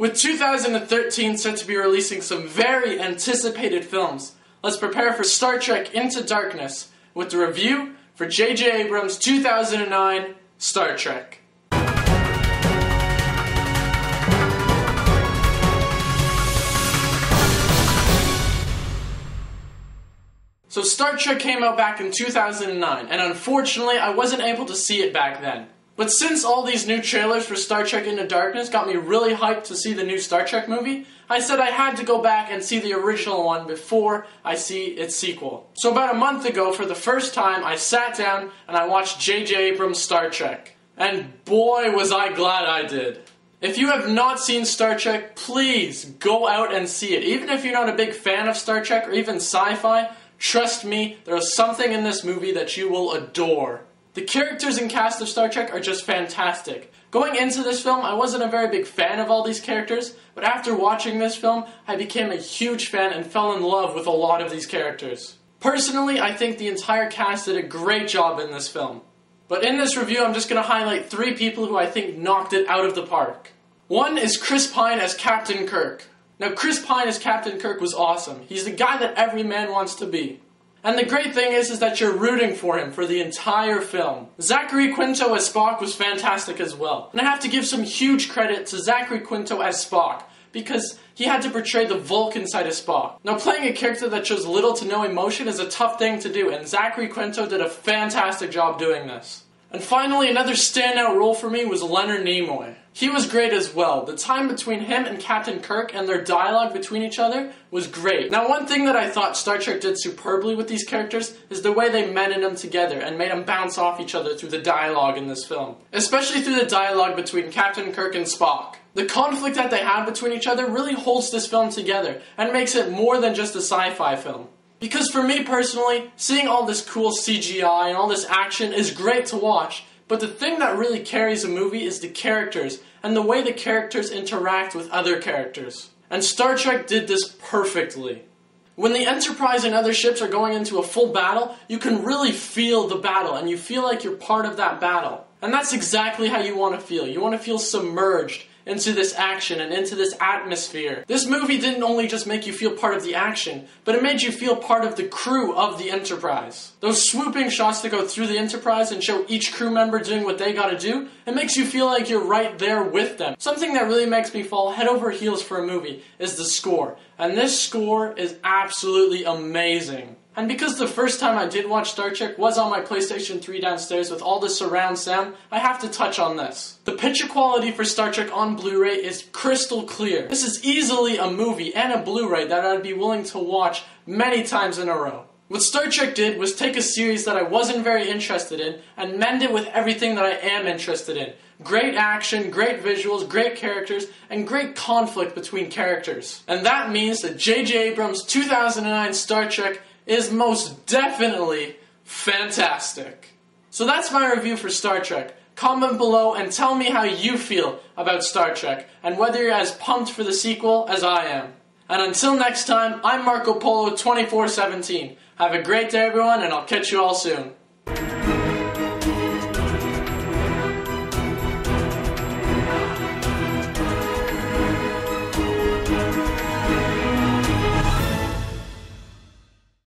With 2013 set to be releasing some very anticipated films, let's prepare for Star Trek Into Darkness with the review for J.J. Abrams' 2009 Star Trek. So Star Trek came out back in 2009, and unfortunately I wasn't able to see it back then. But since all these new trailers for Star Trek Into Darkness got me really hyped to see the new Star Trek movie, I said I had to go back and see the original one before I see its sequel. So about a month ago, for the first time, I sat down and I watched J.J. Abrams' Star Trek. And boy was I glad I did. If you have not seen Star Trek, please go out and see it. Even if you're not a big fan of Star Trek or even sci-fi, trust me, there is something in this movie that you will adore. The characters and cast of Star Trek are just fantastic. Going into this film, I wasn't a very big fan of all these characters, but after watching this film, I became a huge fan and fell in love with a lot of these characters. Personally, I think the entire cast did a great job in this film. But in this review, I'm just going to highlight 3 people who I think knocked it out of the park. One is Chris Pine as Captain Kirk. Now, Chris Pine as Captain Kirk was awesome. He's the guy that every man wants to be. And the great thing is that you're rooting for him for the entire film. Zachary Quinto as Spock was fantastic as well. And I have to give some huge credit to Zachary Quinto as Spock, because he had to portray the Vulcan side of Spock. Now, playing a character that shows little to no emotion is a tough thing to do, and Zachary Quinto did a fantastic job doing this. And finally, another standout role for me was Leonard Nimoy. He was great as well. The time between him and Captain Kirk and their dialogue between each other was great. Now, one thing that I thought Star Trek did superbly with these characters is the way they mended them together and made them bounce off each other through the dialogue in this film. Especially through the dialogue between Captain Kirk and Spock. The conflict that they have between each other really holds this film together and makes it more than just a sci-fi film. Because for me personally, seeing all this cool CGI and all this action is great to watch, but the thing that really carries a movie is the characters and the way the characters interact with other characters. And Star Trek did this perfectly. When the Enterprise and other ships are going into a full battle, you can really feel the battle and you feel like you're part of that battle. And that's exactly how you want to feel. You want to feel submerged into this action and into this atmosphere. This movie didn't only just make you feel part of the action, but it made you feel part of the crew of the Enterprise. Those swooping shots that go through the Enterprise and show each crew member doing what they gotta do, it makes you feel like you're right there with them. Something that really makes me fall head over heels for a movie is the score. And this score is absolutely amazing. And because the first time I did watch Star Trek was on my PlayStation 3 downstairs with all the surround sound, I have to touch on this. The picture quality for Star Trek on Blu-ray is crystal clear. This is easily a movie and a Blu-ray that I'd be willing to watch many times in a row. What Star Trek did was take a series that I wasn't very interested in and mend it with everything that I am interested in. Great action, great visuals, great characters, and great conflict between characters. And that means that J.J. Abrams' 2009 Star Trek is most definitely fantastic. So that's my review for Star Trek. Comment below and tell me how you feel about Star Trek and whether you're as pumped for the sequel as I am. And until next time, I'm Marco Polo 24/17. Have a great day everyone, and I'll catch you all soon.